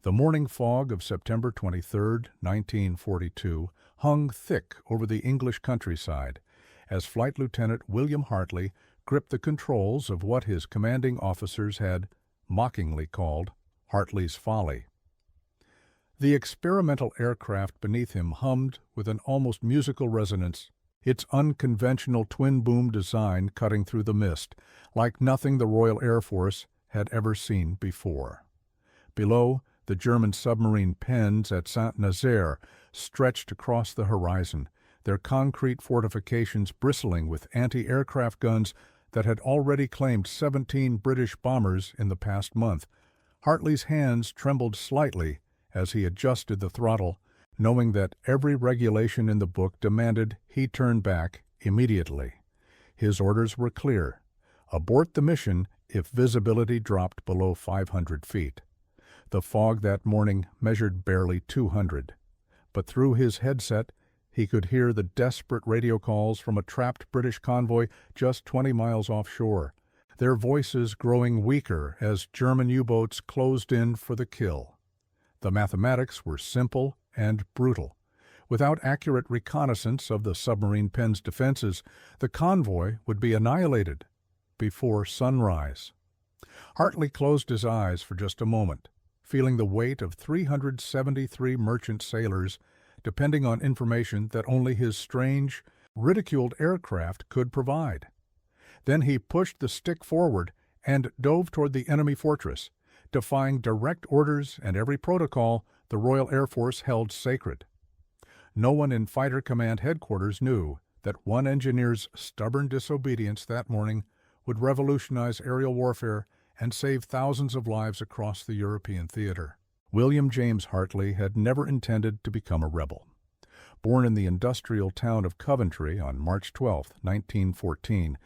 The morning fog of September 23, 1942, hung thick over the English countryside as Flight Lieutenant William Hartley gripped the controls of what his commanding officers had mockingly called Hartley's Folly. The experimental aircraft beneath him hummed with an almost musical resonance, its unconventional twin-boom design cutting through the mist, like nothing the Royal Air Force had ever seen before. Below, the German submarine pens at Saint-Nazaire stretched across the horizon, their concrete fortifications bristling with anti-aircraft guns that had already claimed 17 British bombers in the past month. Hartley's hands trembled slightly as he adjusted the throttle, knowing that every regulation in the book demanded he turn back immediately. His orders were clear: abort the mission if visibility dropped below 500 feet. The fog that morning measured barely 200, but through his headset he could hear the desperate radio calls from a trapped British convoy just 20 miles offshore, their voices growing weaker as German U-boats closed in for the kill. The mathematics were simple and brutal. Without accurate reconnaissance of the submarine pen's defenses, the convoy would be annihilated before sunrise. Hartley closed his eyes for just a moment, feeling the weight of 373 merchant sailors depending on information that only his strange, ridiculed aircraft could provide. Then he pushed the stick forward and dove toward the enemy fortress, defying direct orders and every protocol the Royal Air Force held sacred. No one in Fighter Command Headquarters knew that one engineer's stubborn disobedience that morning would revolutionize aerial warfare and save thousands of lives across the European theater. William James Hartley had never intended to become a rebel. Born in the industrial town of Coventry on March 12, 1914,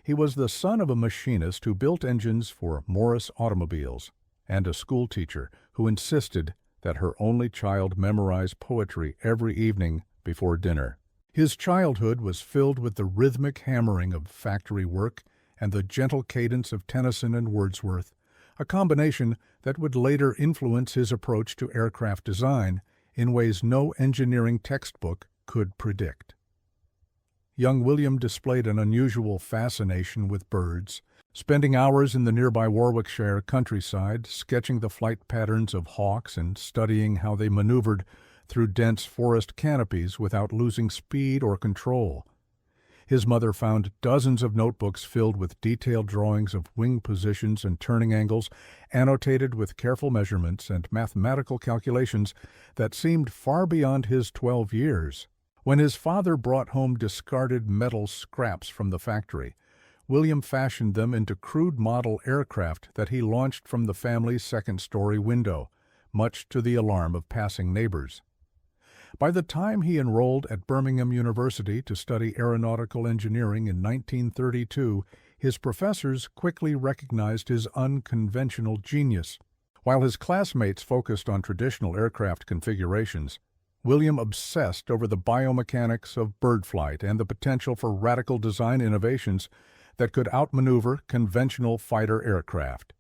he was the son of a machinist who built engines for Morris Automobiles and a schoolteacher who insisted that her only child memorize poetry every evening before dinner. His childhood was filled with the rhythmic hammering of factory work and the gentle cadence of Tennyson and Wordsworth, a combination that would later influence his approach to aircraft design in ways no engineering textbook could predict. Young William displayed an unusual fascination with birds, spending hours in the nearby Warwickshire countryside sketching the flight patterns of hawks and studying how they maneuvered through dense forest canopies without losing speed or control. His mother found dozens of notebooks filled with detailed drawings of wing positions and turning angles, annotated with careful measurements and mathematical calculations that seemed far beyond his 12 years. When his father brought home discarded metal scraps from the factory, William fashioned them into crude model aircraft that he launched from the family's second-story window, much to the alarm of passing neighbors. By the time he enrolled at Birmingham University to study aeronautical engineering in 1932, his professors quickly recognized his unconventional genius. While his classmates focused on traditional aircraft configurations, William obsessed over the biomechanics of bird flight and the potential for radical design innovations that could outmaneuver conventional fighter aircraft.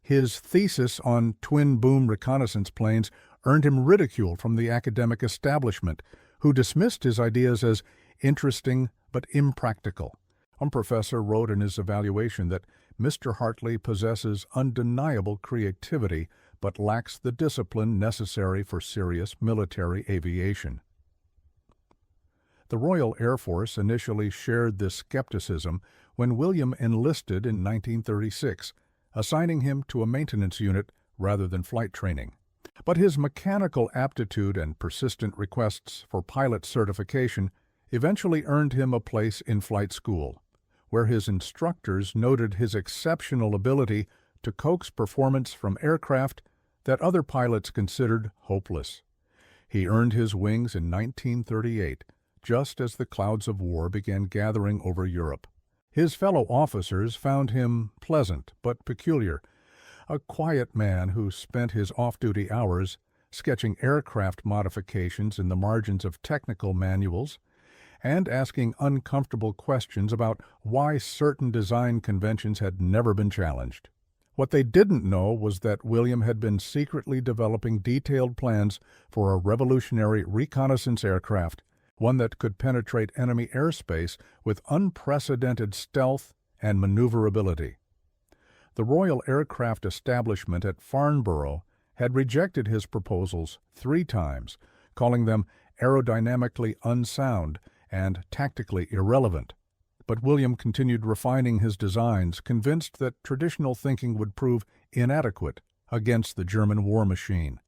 His thesis on twin-boom reconnaissance planes earned him ridicule from the academic establishment, who dismissed his ideas as interesting but impractical. One professor wrote in his evaluation that Mr. Hartley possesses undeniable creativity but lacks the discipline necessary for serious military aviation. The Royal Air Force initially shared this skepticism when William enlisted in 1936, assigning him to a maintenance unit rather than flight training. But his mechanical aptitude and persistent requests for pilot certification eventually earned him a place in flight school, where his instructors noted his exceptional ability to coax performance from aircraft that other pilots considered hopeless. He earned his wings in 1938, just as the clouds of war began gathering over Europe. His fellow officers found him pleasant but peculiar, a quiet man who spent his off-duty hours sketching aircraft modifications in the margins of technical manuals and asking uncomfortable questions about why certain design conventions had never been challenged. What they didn't know was that William had been secretly developing detailed plans for a revolutionary reconnaissance aircraft, one that could penetrate enemy airspace with unprecedented stealth and maneuverability. The Royal Aircraft Establishment at Farnborough had rejected his proposals 3 times, calling them aerodynamically unsound and tactically irrelevant. But William continued refining his designs, convinced that traditional thinking would prove inadequate against the German war machine.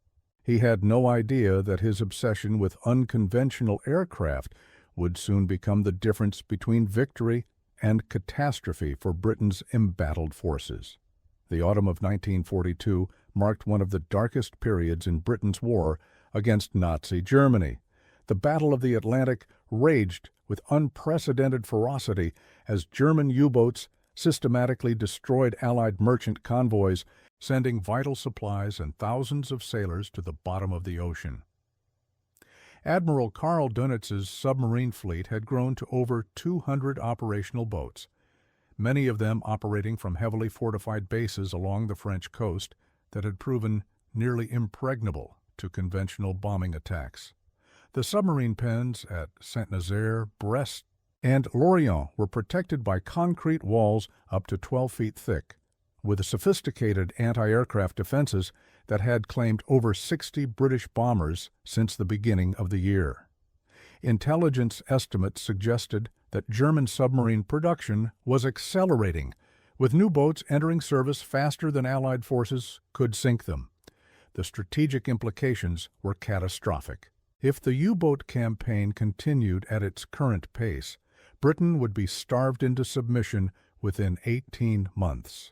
He had no idea that his obsession with unconventional aircraft would soon become the difference between victory and catastrophe for Britain's embattled forces. The autumn of 1942 marked one of the darkest periods in Britain's war against Nazi Germany. The Battle of the Atlantic raged with unprecedented ferocity as German U-boats systematically destroyed Allied merchant convoys, sending vital supplies and thousands of sailors to the bottom of the ocean. Admiral Karl Dönitz's submarine fleet had grown to over 200 operational boats, many of them operating from heavily fortified bases along the French coast that had proven nearly impregnable to conventional bombing attacks. The submarine pens at Saint-Nazaire, Brest, and Lorient were protected by concrete walls up to 12 feet thick, with sophisticated anti-aircraft defenses that had claimed over 60 British bombers since the beginning of the year. Intelligence estimates suggested that German submarine production was accelerating, with new boats entering service faster than Allied forces could sink them. The strategic implications were catastrophic. If the U-boat campaign continued at its current pace, Britain would be starved into submission within 18 months.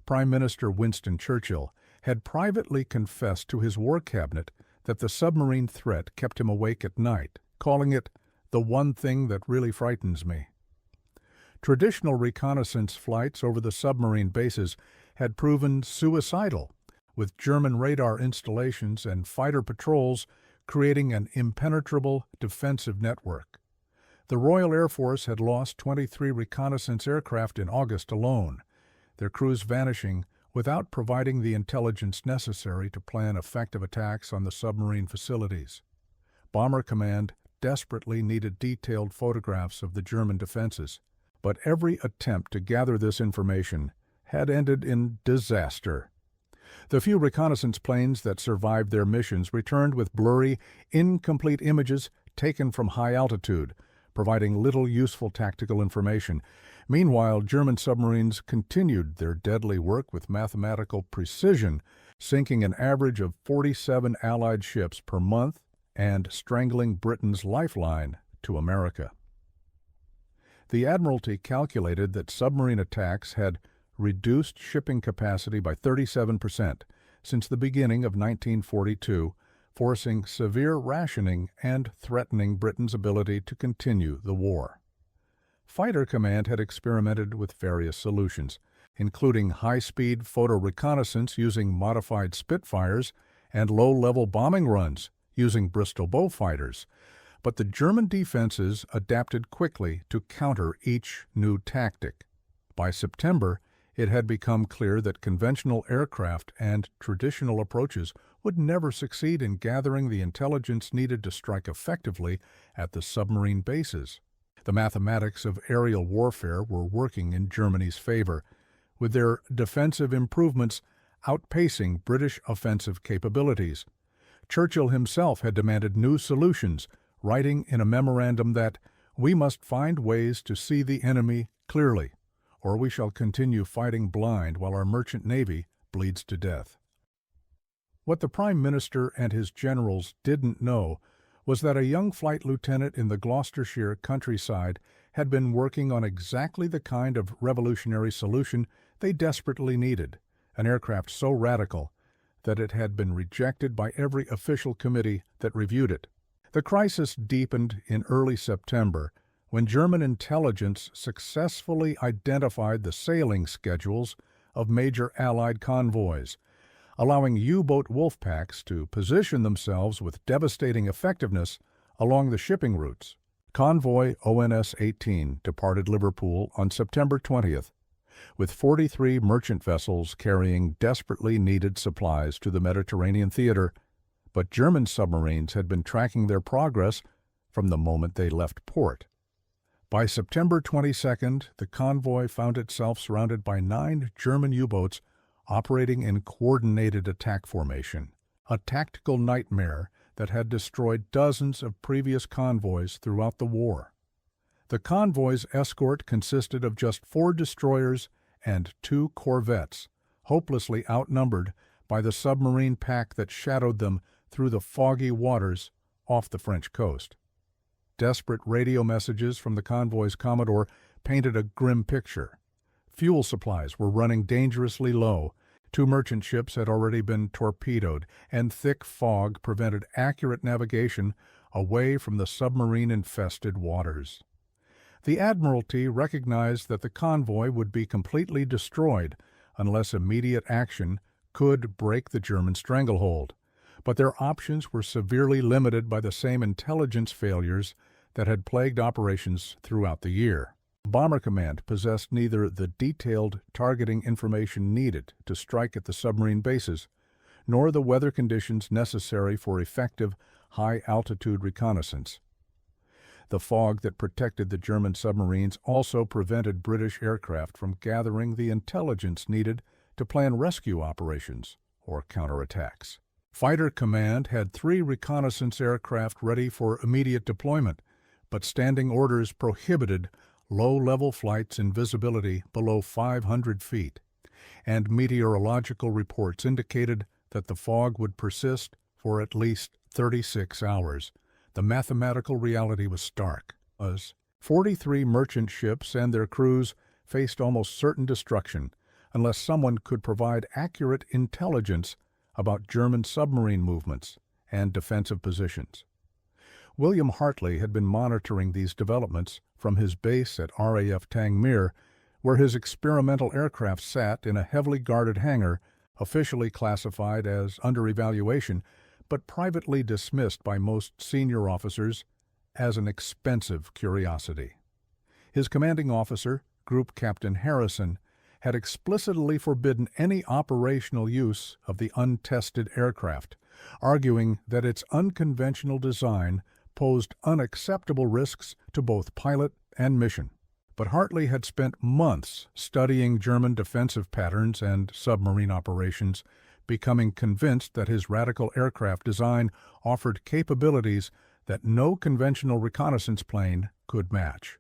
Prime Minister Winston Churchill had privately confessed to his war cabinet that the submarine threat kept him awake at night, calling it the one thing that really frightens me. Traditional reconnaissance flights over the submarine bases had proven suicidal, with German radar installations and fighter patrols creating an impenetrable defensive network. The Royal Air Force had lost 23 reconnaissance aircraft in August alone, their crews vanishing without providing the intelligence necessary to plan effective attacks on the submarine facilities. Bomber Command desperately needed detailed photographs of the German defenses, but every attempt to gather this information had ended in disaster. The few reconnaissance planes that survived their missions returned with blurry, incomplete images taken from high altitude, providing little useful tactical information. Meanwhile, German submarines continued their deadly work with mathematical precision, sinking an average of 47 Allied ships per month and strangling Britain's lifeline to America. The Admiralty calculated that submarine attacks had reduced shipping capacity by 37% since the beginning of 1942, forcing severe rationing and threatening Britain's ability to continue the war. Fighter Command had experimented with various solutions, including high-speed photo reconnaissance using modified Spitfires and low-level bombing runs using Bristol Beaufighters, but the German defenses adapted quickly to counter each new tactic. By September, it had become clear that conventional aircraft and traditional approaches would never succeed in gathering the intelligence needed to strike effectively at the submarine bases. The mathematics of aerial warfare were working in Germany's favor, with their defensive improvements outpacing British offensive capabilities. Churchill himself had demanded new solutions, writing in a memorandum that we must find ways to see the enemy clearly, or we shall continue fighting blind while our merchant navy bleeds to death. What the Prime Minister and his generals didn't know was that a young flight lieutenant in the Gloucestershire countryside had been working on exactly the kind of revolutionary solution they desperately needed, an aircraft so radical that it had been rejected by every official committee that reviewed it. The crisis deepened in early September when German intelligence successfully identified the sailing schedules of major Allied convoys, allowing U-boat wolf packs to position themselves with devastating effectiveness along the shipping routes. Convoy ONS-18 departed Liverpool on September 20th. with 43 merchant vessels carrying desperately needed supplies to the Mediterranean theater, but German submarines had been tracking their progress from the moment they left port. By September 22nd, the convoy found itself surrounded by 9 German U-boats operating in coordinated attack formation, a tactical nightmare that had destroyed dozens of previous convoys throughout the war. The convoy's escort consisted of just 4 destroyers and 2 corvettes, hopelessly outnumbered by the submarine pack that shadowed them through the foggy waters off the French coast. Desperate radio messages from the convoy's commodore painted a grim picture. Fuel supplies were running dangerously low, 2 merchant ships had already been torpedoed, and thick fog prevented accurate navigation away from the submarine-infested waters. The Admiralty recognized that the convoy would be completely destroyed unless immediate action could break the German stranglehold, but their options were severely limited by the same intelligence failures that had plagued operations throughout the year. Bomber Command possessed neither the detailed targeting information needed to strike at the submarine bases, nor the weather conditions necessary for effective high-altitude reconnaissance. The fog that protected the German submarines also prevented British aircraft from gathering the intelligence needed to plan rescue operations or counterattacks. Fighter Command had 3 reconnaissance aircraft ready for immediate deployment, but standing orders prohibited low-level flights in visibility below 500 feet, and meteorological reports indicated that the fog would persist for at least 36 hours. The mathematical reality was stark, as 43 merchant ships and their crews faced almost certain destruction unless someone could provide accurate intelligence about German submarine movements and defensive positions. William Hartley had been monitoring these developments from his base at RAF Tangmere, where his experimental aircraft sat in a heavily guarded hangar, officially classified as under evaluation, but privately dismissed by most senior officers as an expensive curiosity. His commanding officer, Group Captain Harrison, had explicitly forbidden any operational use of the untested aircraft, arguing that its unconventional design posed unacceptable risks to both pilot and mission. But Hartley had spent months studying German defensive patterns and submarine operations, becoming convinced that his radical aircraft design offered capabilities that no conventional reconnaissance plane could match.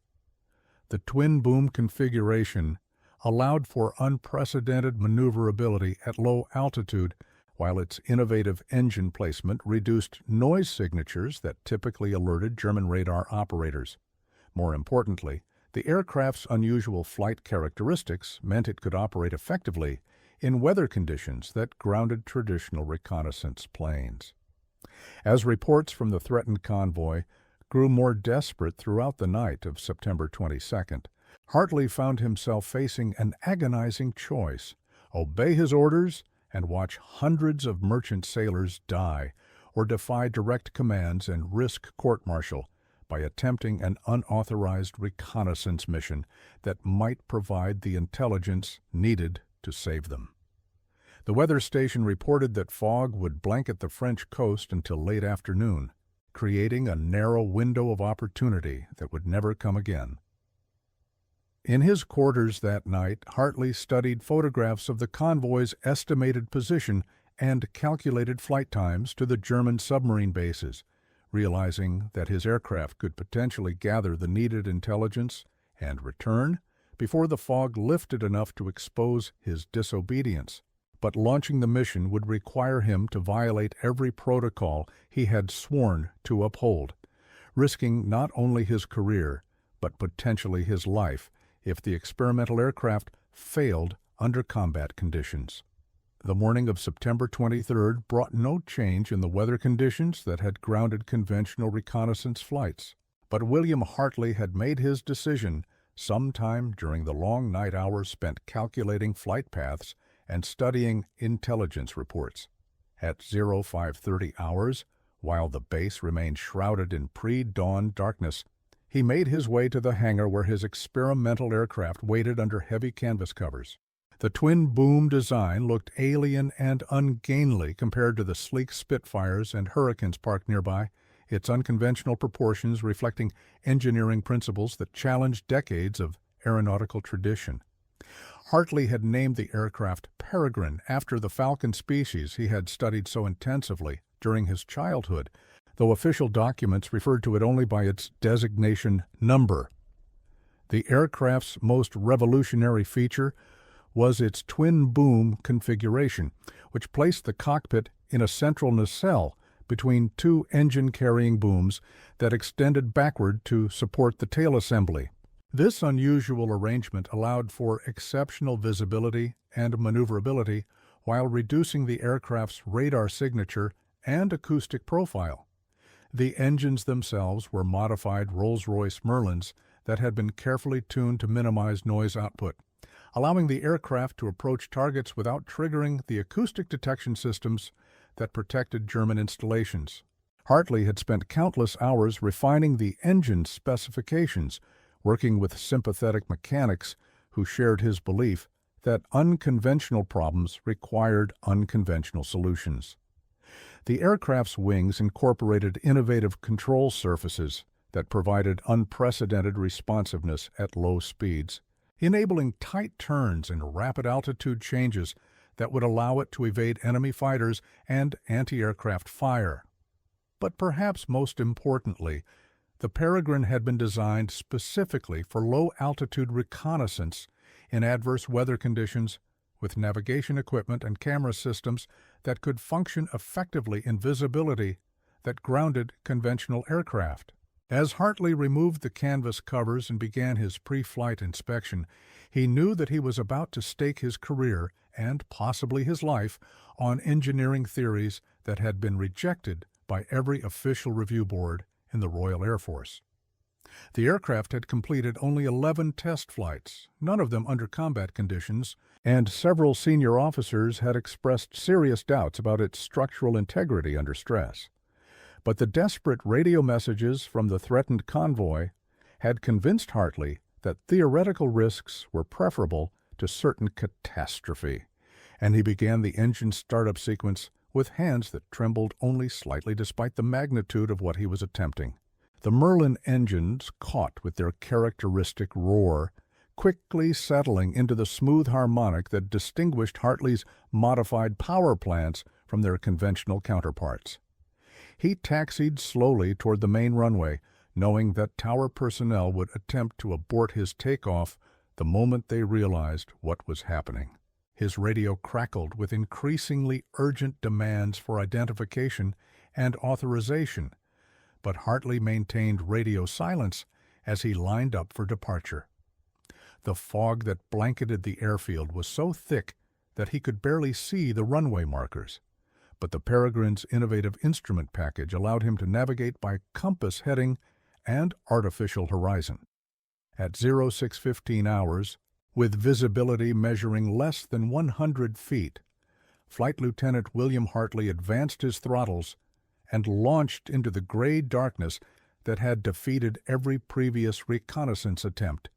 The twin-boom configuration allowed for unprecedented maneuverability at low altitude, while its innovative engine placement reduced noise signatures that typically alerted German radar operators. More importantly, the aircraft's unusual flight characteristics meant it could operate effectively in weather conditions that grounded traditional reconnaissance planes. As reports from the threatened convoy grew more desperate throughout the night of September 22nd, Hartley found himself facing an agonizing choice: obey his orders and watch hundreds of merchant sailors die, or defy direct commands and risk court-martial by attempting an unauthorized reconnaissance mission that might provide the intelligence needed to save them. The weather station reported that fog would blanket the French coast until late afternoon, creating a narrow window of opportunity that would never come again. In his quarters that night, Hartley studied photographs of the convoy's estimated position and calculated flight times to the German submarine bases, realizing that his aircraft could potentially gather the needed intelligence and return before the fog lifted enough to expose his disobedience. But launching the mission would require him to violate every protocol he had sworn to uphold, risking not only his career, but potentially his life if the experimental aircraft failed under combat conditions. The morning of September 23rd brought no change in the weather conditions that had grounded conventional reconnaissance flights, but William Hartley had made his decision sometime during the long night hours spent calculating flight paths and studying intelligence reports. At 0530 hours, while the base remained shrouded in pre-dawn darkness, he made his way to the hangar where his experimental aircraft waited under heavy canvas covers. The twin-boom design looked alien and ungainly compared to the sleek Spitfires and Hurricanes parked nearby, its unconventional proportions reflecting engineering principles that challenged decades of aeronautical tradition. Hartley had named the aircraft Peregrine after the falcon species he had studied so intensively during his childhood, though official documents referred to it only by its designation number. The aircraft's most revolutionary feature was its twin-boom configuration, which placed the cockpit in a central nacelle between two engine-carrying booms that extended backward to support the tail assembly. This unusual arrangement allowed for exceptional visibility and maneuverability while reducing the aircraft's radar signature and acoustic profile. The engines themselves were modified Rolls-Royce Merlins that had been carefully tuned to minimize noise output, allowing the aircraft to approach targets without triggering the acoustic detection systems that protected German installations. Hartley had spent countless hours refining the engine specifications, working with sympathetic mechanics who shared his belief that unconventional problems required unconventional solutions. The aircraft's wings incorporated innovative control surfaces that provided unprecedented responsiveness at low speeds, enabling tight turns and rapid altitude changes that would allow it to evade enemy fighters and anti-aircraft fire. But perhaps most importantly, the Peregrine had been designed specifically for low-altitude reconnaissance in adverse weather conditions, with navigation equipment and camera systems that could function effectively in visibility that grounded conventional aircraft. As Hartley removed the canvas covers and began his pre-flight inspection, he knew that he was about to stake his career and possibly his life on engineering theories that had been rejected by every official review board in the Royal Air Force. The aircraft had completed only 11 test flights, none of them under combat conditions, and several senior officers had expressed serious doubts about its structural integrity under stress. But the desperate radio messages from the threatened convoy had convinced Hartley that theoretical risks were preferable to certain catastrophe, and he began the engine startup sequence with hands that trembled only slightly despite the magnitude of what he was attempting. The Merlin engines caught with their characteristic roar, quickly settling into the smooth harmonic that distinguished Hartley's modified power plants from their conventional counterparts. He taxied slowly toward the main runway, knowing that tower personnel would attempt to abort his takeoff the moment they realized what was happening. His radio crackled with increasingly urgent demands for identification and authorization, but Hartley maintained radio silence as he lined up for departure. The fog that blanketed the airfield was so thick that he could barely see the runway markers, but the Peregrine's innovative instrument package allowed him to navigate by compass heading and artificial horizon. At 0615 hours, with visibility measuring less than 100 feet, Flight Lieutenant William Hartley advanced his throttles and launched into the gray darkness that had defeated every previous reconnaissance attempt,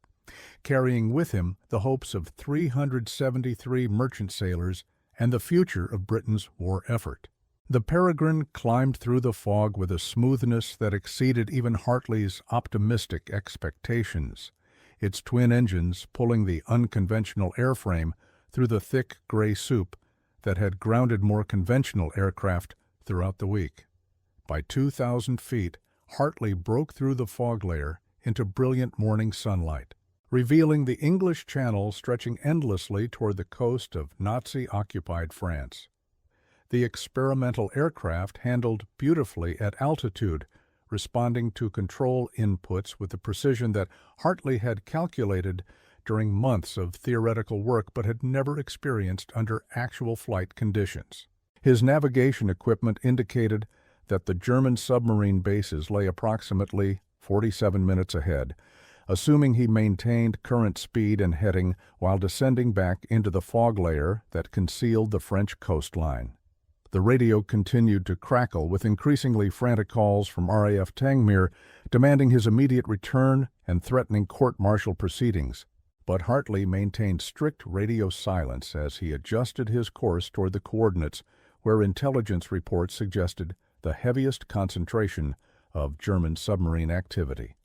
carrying with him the hopes of 373 merchant sailors and the future of Britain's war effort. The Peregrine climbed through the fog with a smoothness that exceeded even Hartley's optimistic expectations, its twin engines pulling the unconventional airframe through the thick gray soup that had grounded more conventional aircraft throughout the week. By 2,000 feet, Hartley broke through the fog layer into brilliant morning sunlight, revealing the English Channel stretching endlessly toward the coast of Nazi-occupied France. The experimental aircraft handled beautifully at altitude, responding to control inputs with the precision that Hartley had calculated during months of theoretical work but had never experienced under actual flight conditions. His navigation equipment indicated that the German submarine bases lay approximately 47 minutes ahead, assuming he maintained current speed and heading while descending back into the fog layer that concealed the French coastline. The radio continued to crackle with increasingly frantic calls from RAF Tangmere demanding his immediate return and threatening court-martial proceedings. But Hartley maintained strict radio silence as he adjusted his course toward the coordinates where intelligence reports suggested the heaviest concentration of German submarine activity.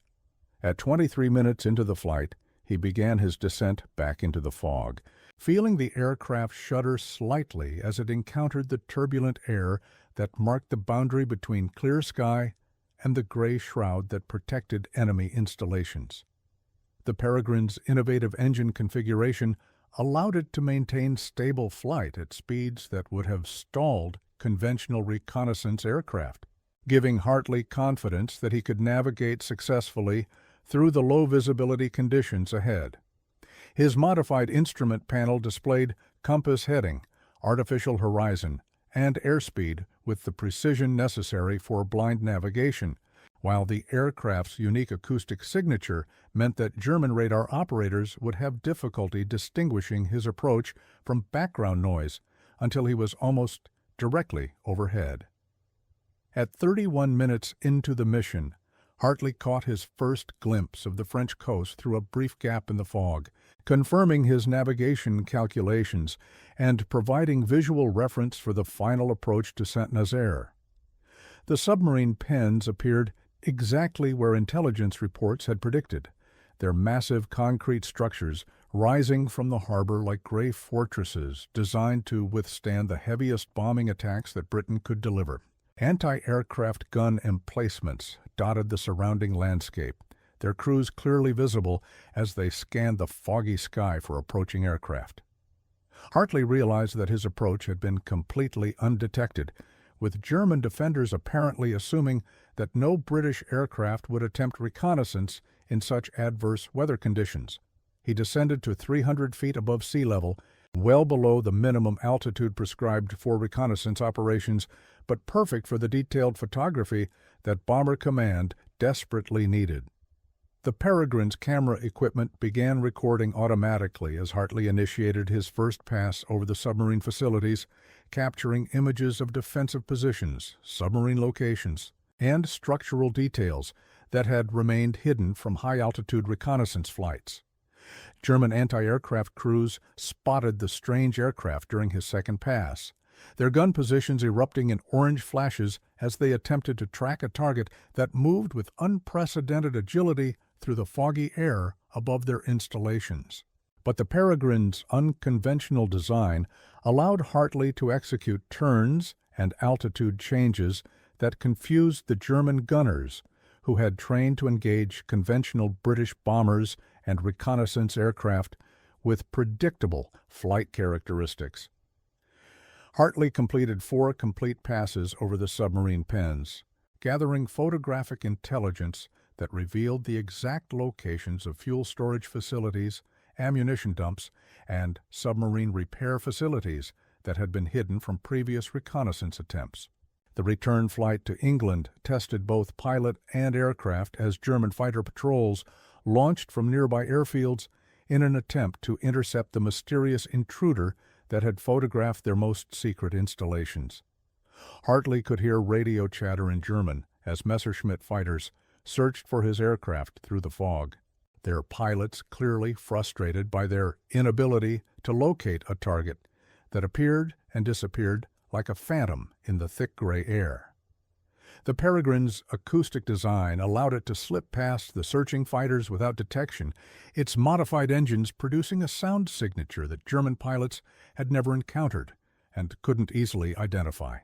At 23 minutes into the flight, he began his descent back into the fog, feeling the aircraft shudder slightly as it encountered the turbulent air that marked the boundary between clear sky and the gray shroud that protected enemy installations. The Peregrine's innovative engine configuration allowed it to maintain stable flight at speeds that would have stalled conventional reconnaissance aircraft, giving Hartley confidence that he could navigate successfully through the low-visibility conditions ahead. His modified instrument panel displayed compass heading, artificial horizon, and airspeed with the precision necessary for blind navigation, while the aircraft's unique acoustic signature meant that German radar operators would have difficulty distinguishing his approach from background noise until he was almost directly overhead. At 31 minutes into the mission, Hartley caught his first glimpse of the French coast through a brief gap in the fog, confirming his navigation calculations and providing visual reference for the final approach to Saint-Nazaire. The submarine pens appeared exactly where intelligence reports had predicted, their massive concrete structures rising from the harbor like gray fortresses designed to withstand the heaviest bombing attacks that Britain could deliver. Anti-aircraft gun emplacements dotted the surrounding landscape, their crews clearly visible as they scanned the foggy sky for approaching aircraft. Hartley realized that his approach had been completely undetected, with German defenders apparently assuming that no British aircraft would attempt reconnaissance in such adverse weather conditions. He descended to 300 feet above sea level, well below the minimum altitude prescribed for reconnaissance operations, but perfect for the detailed photography that Bomber Command desperately needed. The Peregrine's camera equipment began recording automatically as Hartley initiated his first pass over the submarine facilities, capturing images of defensive positions, submarine locations, and structural details that had remained hidden from high-altitude reconnaissance flights. German anti-aircraft crews spotted the strange aircraft during his second pass, their gun positions erupting in orange flashes as they attempted to track a target that moved with unprecedented agility through the foggy air above their installations. But the Peregrine's unconventional design allowed Hartley to execute turns and altitude changes that confused the German gunners, who had trained to engage conventional British bombers and reconnaissance aircraft with predictable flight characteristics. Hartley completed 4 complete passes over the submarine pens, gathering photographic intelligence that revealed the exact locations of fuel storage facilities, ammunition dumps, and submarine repair facilities that had been hidden from previous reconnaissance attempts. The return flight to England tested both pilot and aircraft as German fighter patrols launched from nearby airfields in an attempt to intercept the mysterious intruder that had photographed their most secret installations. Hartley could hear radio chatter in German as Messerschmitt fighters searched for his aircraft through the fog, their pilots clearly frustrated by their inability to locate a target that appeared and disappeared like a phantom in the thick gray air. The Peregrine's acoustic design allowed it to slip past the searching fighters without detection, its modified engines producing a sound signature that German pilots had never encountered and couldn't easily identify.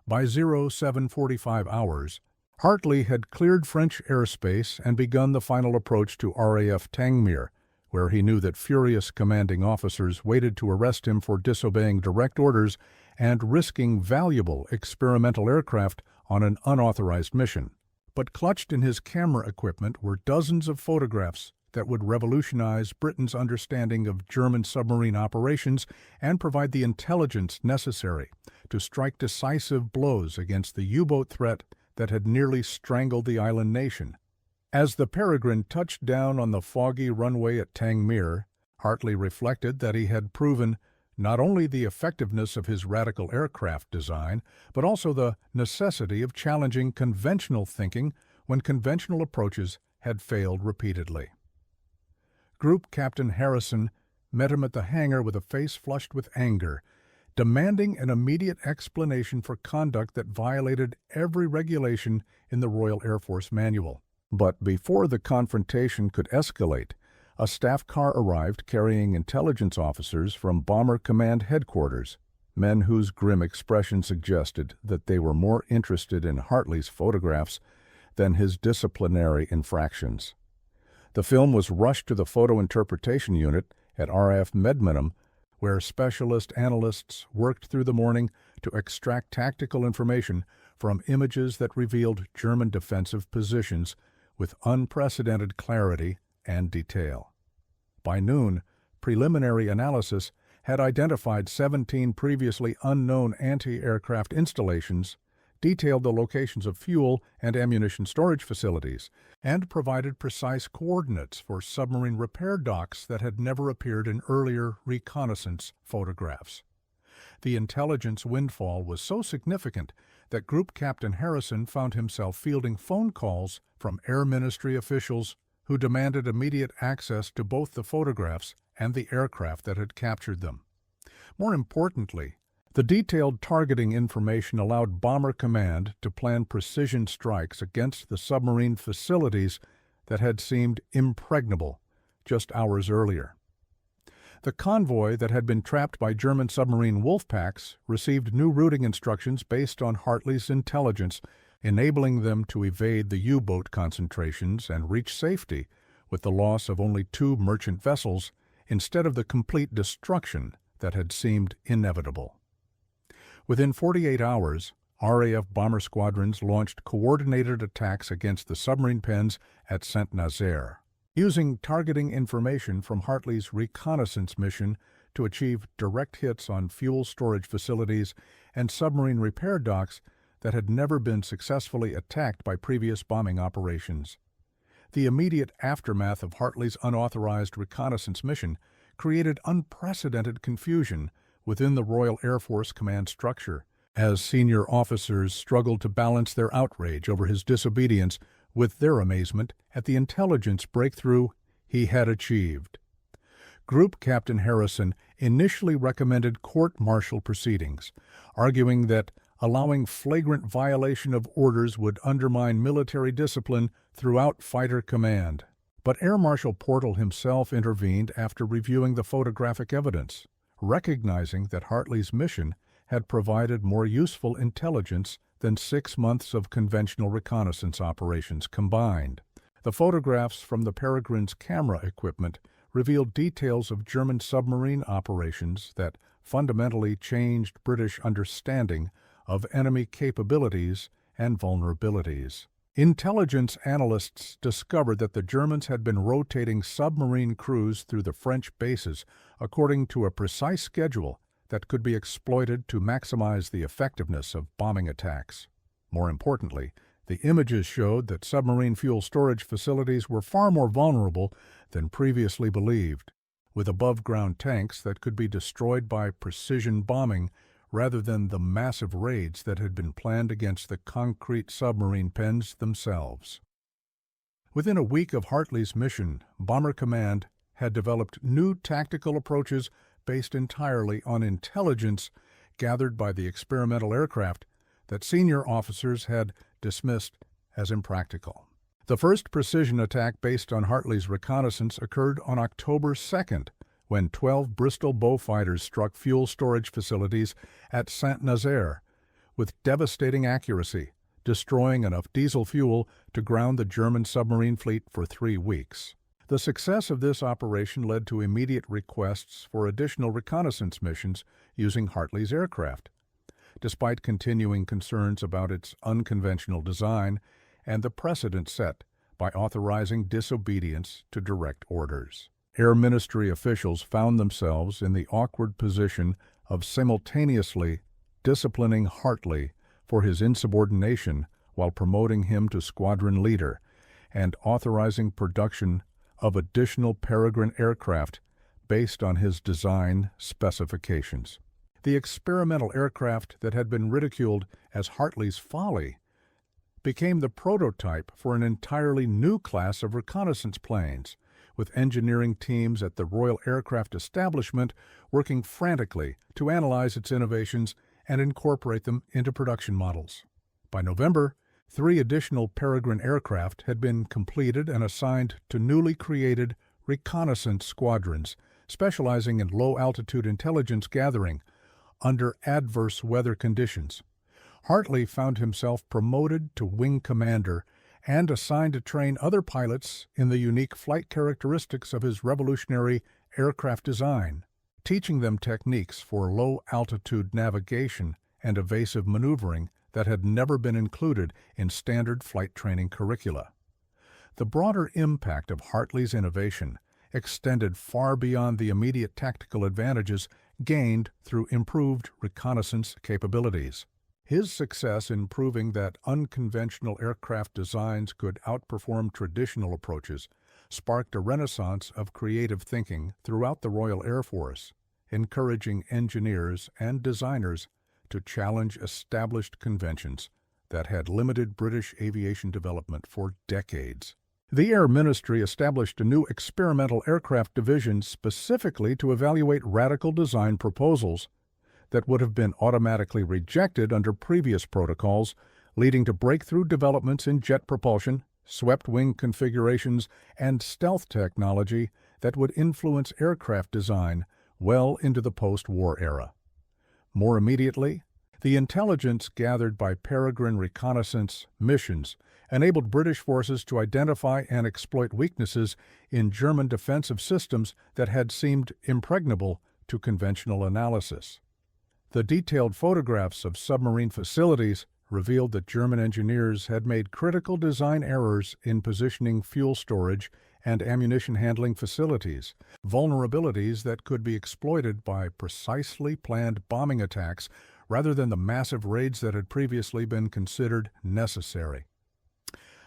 By 0745 hours, Hartley had cleared French airspace and begun the final approach to RAF Tangmere, where he knew that furious commanding officers waited to arrest him for disobeying direct orders and risking valuable experimental aircraft on an unauthorized mission. But clutched in his camera equipment were dozens of photographs that would revolutionize Britain's understanding of German submarine operations and provide the intelligence necessary to strike decisive blows against the U-boat threat that had nearly strangled the island nation. As the Peregrine touched down on the foggy runway at Tangmere, Hartley reflected that he had proven not only the effectiveness of his radical aircraft design, but also the necessity of challenging conventional thinking when conventional approaches had failed repeatedly. Group Captain Harrison met him at the hangar with a face flushed with anger, demanding an immediate explanation for conduct that violated every regulation in the Royal Air Force Manual. But before the confrontation could escalate, a staff car arrived carrying intelligence officers from Bomber Command Headquarters, men whose grim expression suggested that they were more interested in Hartley's photographs than his disciplinary infractions. The film was rushed to the Photo Interpretation Unit at RAF Medmenham, where specialist analysts worked through the morning to extract tactical information from images that revealed German defensive positions with unprecedented clarity and detail. By noon, preliminary analysis had identified 17 previously unknown anti-aircraft installations, detailed the locations of fuel and ammunition storage facilities, and provided precise coordinates for submarine repair docks that had never appeared in earlier reconnaissance photographs. The intelligence windfall was so significant that Group Captain Harrison found himself fielding phone calls from Air Ministry officials who demanded immediate access to both the photographs and the aircraft that had captured them. More importantly, the detailed targeting information allowed Bomber Command to plan precision strikes against the submarine facilities that had seemed impregnable just hours earlier. The convoy that had been trapped by German submarine wolf packs received new routing instructions based on Hartley's intelligence, enabling them to evade the U-boat concentrations and reach safety with the loss of only 2 merchant vessels instead of the complete destruction that had seemed inevitable. Within 48 hours, RAF bomber squadrons launched coordinated attacks against the submarine pens at Saint-Nazaire, using targeting information from Hartley's reconnaissance mission to achieve direct hits on fuel storage facilities and submarine repair docks that had never been successfully attacked by previous bombing operations. The immediate aftermath of Hartley's unauthorized reconnaissance mission created unprecedented confusion within the Royal Air Force command structure, as senior officers struggled to balance their outrage over his disobedience with their amazement at the intelligence breakthrough he had achieved. Group Captain Harrison initially recommended court-martial proceedings, arguing that allowing flagrant violation of orders would undermine military discipline throughout fighter command. But Air Marshal Portal himself intervened after reviewing the photographic evidence, recognizing that Hartley's mission had provided more useful intelligence than 6 months of conventional reconnaissance operations combined. The photographs from the Peregrine's camera equipment revealed details of German submarine operations that fundamentally changed British understanding of enemy capabilities and vulnerabilities. Intelligence analysts discovered that the Germans had been rotating submarine crews through the French bases according to a precise schedule that could be exploited to maximize the effectiveness of bombing attacks. More importantly, the images showed that submarine fuel storage facilities were far more vulnerable than previously believed, with above-ground tanks that could be destroyed by precision bombing rather than the massive raids that had been planned against the concrete submarine pens themselves. Within a week of Hartley's mission, Bomber Command had developed new tactical approaches based entirely on intelligence gathered by the experimental aircraft that senior officers had dismissed as impractical. The first precision attack based on Hartley's reconnaissance occurred on October 2nd, when 12 Bristol Beaufighters struck fuel storage facilities at Saint-Nazaire with devastating accuracy, destroying enough diesel fuel to ground the German submarine fleet for 3 weeks. The success of this operation led to immediate requests for additional reconnaissance missions using Hartley's aircraft, despite continuing concerns about its unconventional design and the precedent set by authorizing disobedience to direct orders. Air Ministry officials found themselves in the awkward position of simultaneously disciplining Hartley for his insubordination while promoting him to squadron leader and authorizing production of additional Peregrine aircraft based on his design specifications. The experimental aircraft that had been ridiculed as Hartley's folly became the prototype for an entirely new class of reconnaissance planes, with engineering teams at the Royal Aircraft Establishment working frantically to analyze its innovations and incorporate them into production models. By November, 3 additional Peregrine aircraft had been completed and assigned to newly created reconnaissance squadrons, specializing in low-altitude intelligence gathering under adverse weather conditions. Hartley found himself promoted to wing commander and assigned to train other pilots in the unique flight characteristics of his revolutionary aircraft design, teaching them techniques for low-altitude navigation and evasive maneuvering that had never been included in standard flight training curricula. The broader impact of Hartley's innovation extended far beyond the immediate tactical advantages gained through improved reconnaissance capabilities. His success in proving that unconventional aircraft designs could outperform traditional approaches sparked a renaissance of creative thinking throughout the Royal Air Force, encouraging engineers and designers to challenge established conventions that had limited British aviation development for decades. The Air Ministry established a new experimental aircraft division specifically to evaluate radical design proposals that would have been automatically rejected under previous protocols, leading to breakthrough developments in jet propulsion, swept-wing configurations, and stealth technology that would influence aircraft design well into the post-war era. More immediately, the intelligence gathered by Peregrine reconnaissance missions enabled British forces to identify and exploit weaknesses in German defensive systems that had seemed impregnable to conventional analysis. The detailed photographs of submarine facilities revealed that German engineers had made critical design errors in positioning fuel storage and ammunition handling facilities, vulnerabilities that could be exploited by precisely planned bombing attacks rather than the massive raids that had previously been considered necessary.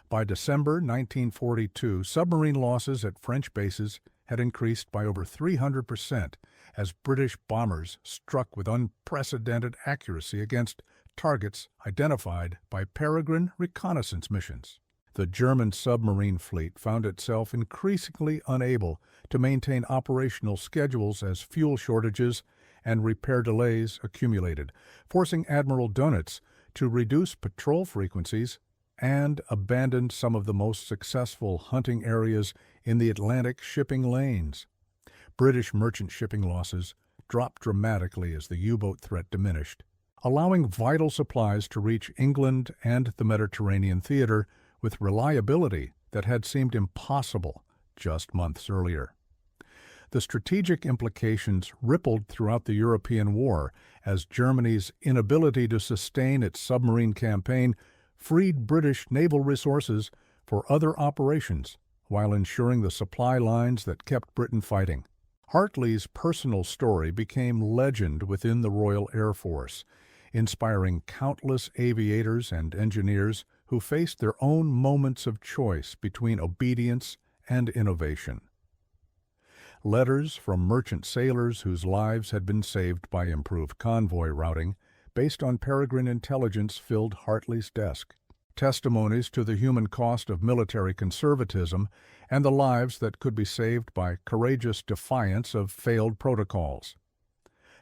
By December 1942, submarine losses at French bases had increased by over 300% as British bombers struck with unprecedented accuracy against targets identified by Peregrine reconnaissance missions. The German submarine fleet found itself increasingly unable to maintain operational schedules as fuel shortages and repair delays accumulated, forcing Admiral Dönitz to reduce patrol frequencies and abandon some of the most successful hunting areas in the Atlantic shipping lanes. British merchant shipping losses dropped dramatically as the U-boat threat diminished, allowing vital supplies to reach England and the Mediterranean theater with reliability that had seemed impossible just months earlier. The strategic implications rippled throughout the European war as Germany's inability to sustain its submarine campaign freed British naval resources for other operations while ensuring the supply lines that kept Britain fighting. Hartley's personal story became legend within the Royal Air Force, inspiring countless aviators and engineers who faced their own moments of choice between obedience and innovation. Letters from merchant sailors whose lives had been saved by improved convoy routing based on Peregrine intelligence filled Hartley's desk. Testimonies to the human cost of military conservatism and the lives that could be saved by courageous defiance of failed protocols.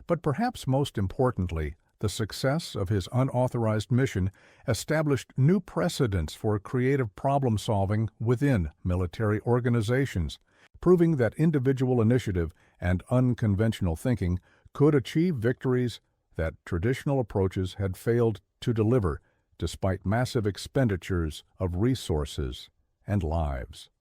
But perhaps most importantly, the success of his unauthorized mission established new precedents for creative problem-solving within military organizations, proving that individual initiative and unconventional thinking could achieve victories that traditional approaches had failed to deliver despite massive expenditures of resources and lives.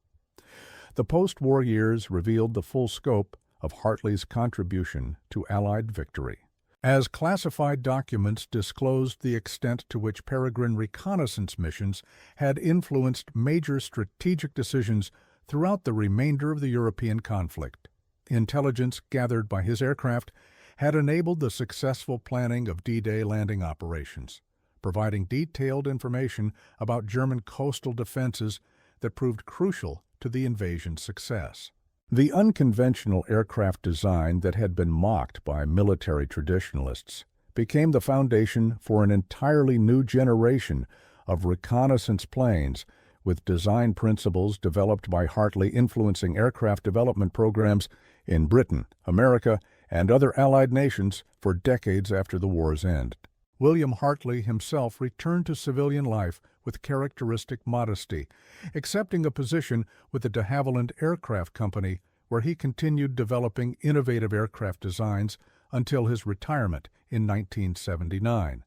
The post-war years revealed the full scope of Hartley's contribution to Allied victory. As classified documents disclosed the extent to which Peregrine reconnaissance missions had influenced major strategic decisions throughout the remainder of the European conflict. Intelligence gathered by his aircraft had enabled the successful planning of D-Day landing operations, providing detailed information about German coastal defenses that proved crucial to the invasion's success. The unconventional aircraft design that had been mocked by military traditionalists became the foundation for an entirely new generation of reconnaissance planes, with design principles developed by Hartley influencing aircraft development programs in Britain, America, and other Allied nations for decades after the war's end. William Hartley himself returned to civilian life with characteristic modesty, accepting a position with the de Havilland Aircraft Company, where he continued developing innovative aircraft designs until his retirement in 1979.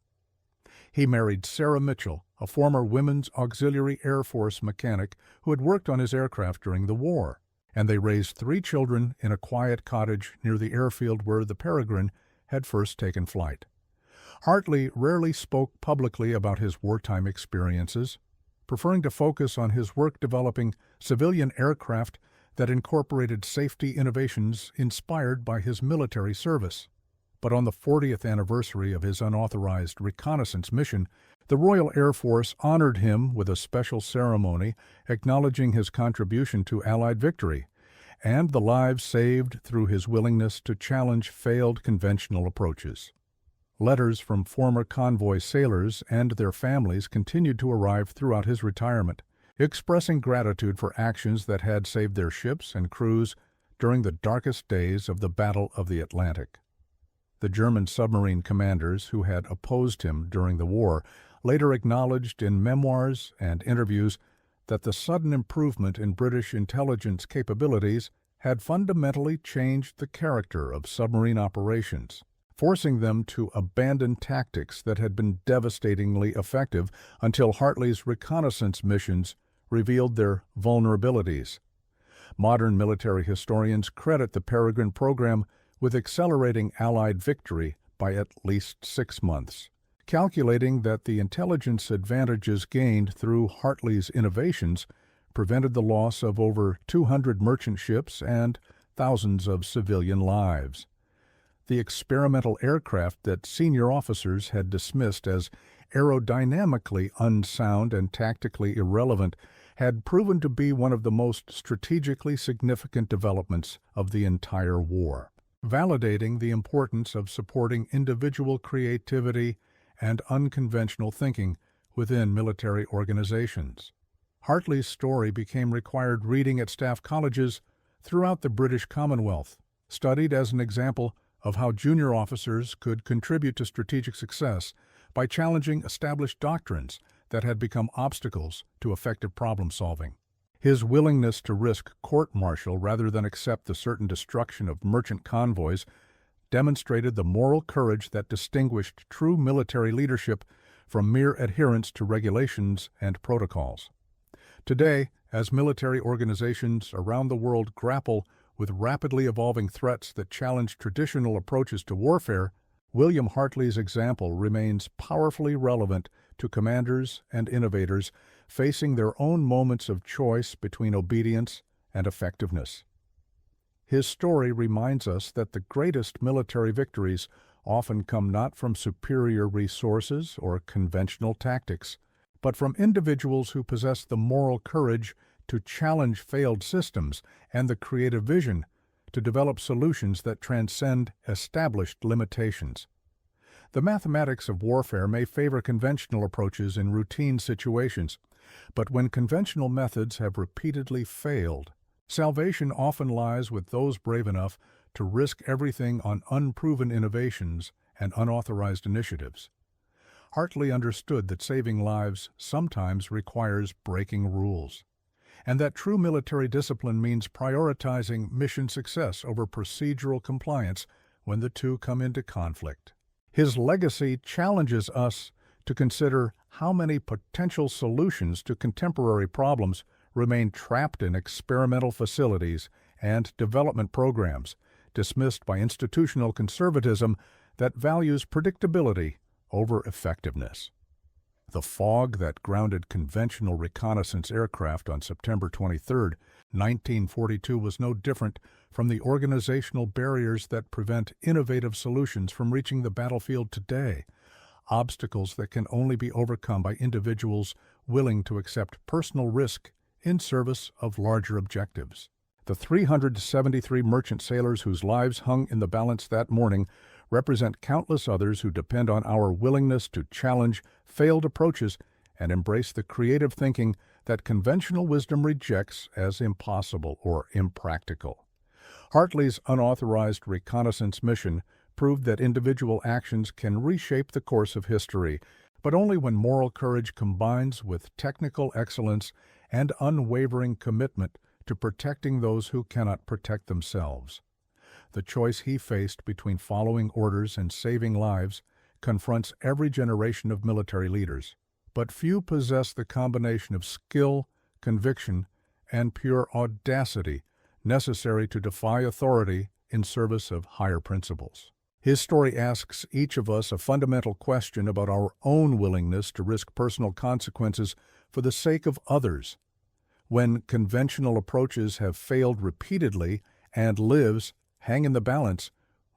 He married Sarah Mitchell, a former Women's Auxiliary Air Force mechanic who had worked on his aircraft during the war, and they raised 3 children in a quiet cottage near the airfield where the Peregrine had first taken flight. Hartley rarely spoke publicly about his wartime experiences, preferring to focus on his work developing civilian aircraft that incorporated safety innovations inspired by his military service. But on the 40th anniversary of his unauthorized reconnaissance mission, the Royal Air Force honored him with a special ceremony acknowledging his contribution to Allied victory and the lives saved through his willingness to challenge failed conventional approaches. Letters from former convoy sailors and their families continued to arrive throughout his retirement, expressing gratitude for actions that had saved their ships and crews during the darkest days of the Battle of the Atlantic. The German submarine commanders who had opposed him during the war later acknowledged in memoirs and interviews that the sudden improvement in British intelligence capabilities had fundamentally changed the character of submarine operations, forcing them to abandon tactics that had been devastatingly effective until Hartley's reconnaissance missions revealed their vulnerabilities. Modern military historians credit the Peregrine program with accelerating Allied victory by at least 6 months, calculating that the intelligence advantages gained through Hartley's innovations prevented the loss of over 200 merchant ships and thousands of civilian lives. The experimental aircraft that senior officers had dismissed as aerodynamically unsound and tactically irrelevant had proven to be one of the most strategically significant developments of the entire war, validating the importance of supporting individual creativity and unconventional thinking within military organizations. Hartley's story became required reading at staff colleges throughout the British Commonwealth, studied as an example of how junior officers could contribute to strategic success by challenging established doctrines that had become obstacles to effective problem-solving. His willingness to risk court-martial rather than accept the certain destruction of merchant convoys demonstrated the moral courage that distinguished true military leadership from mere adherence to regulations and protocols. Today, as military organizations around the world grapple with rapidly evolving threats that challenge traditional approaches to warfare, William Hartley's example remains powerfully relevant to commanders and innovators facing their own moments of choice between obedience and effectiveness. His story reminds us that the greatest military victories often come not from superior resources or conventional tactics, but from individuals who possess the moral courage to challenge failed systems and the creative vision to develop solutions that transcend established limitations. The mathematics of warfare may favor conventional approaches in routine situations, but when conventional methods have repeatedly failed, salvation often lies with those brave enough to risk everything on unproven innovations and unauthorized initiatives. Hartley understood that saving lives sometimes requires breaking rules, and that true military discipline means prioritizing mission success over procedural compliance when the two come into conflict. His legacy challenges us to consider how many potential solutions to contemporary problems remain trapped in experimental facilities and development programs, dismissed by institutional conservatism that values predictability over effectiveness. The fog that grounded conventional reconnaissance aircraft on September 23, 1942 was no different from the organizational barriers that prevent innovative solutions from reaching the battlefield today, obstacles that can only be overcome by individuals willing to accept personal risk in service of larger objectives. The 373 merchant sailors whose lives hung in the balance that morning represent countless others who depend on our willingness to challenge failed approaches and embrace the creative thinking that conventional wisdom rejects as impossible or impractical. Hartley's unauthorized reconnaissance mission proved that individual actions can reshape the course of history, but only when moral courage combines with technical excellence and unwavering commitment to protecting those who cannot protect themselves. The choice he faced between following orders and saving lives confronts every generation of military leaders, but few possess the combination of skill, conviction, and pure audacity necessary to defy authority in service of higher principles. His story asks each of us a fundamental question about our own willingness to risk personal consequences for the sake of others. When conventional approaches have failed repeatedly and lives hang in the balance,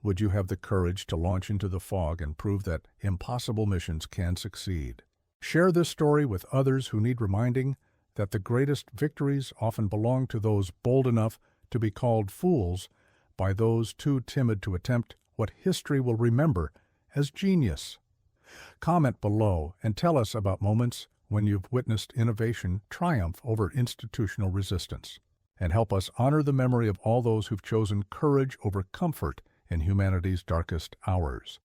would you have the courage to launch into the fog and prove that impossible missions can succeed? Share this story with others who need reminding that the greatest victories often belong to those bold enough to be called fools by those too timid to attempt what history will remember as genius. Comment below and tell us about moments when you've witnessed innovation triumph over institutional resistance, and help us honor the memory of all those who've chosen courage over comfort in humanity's darkest hours.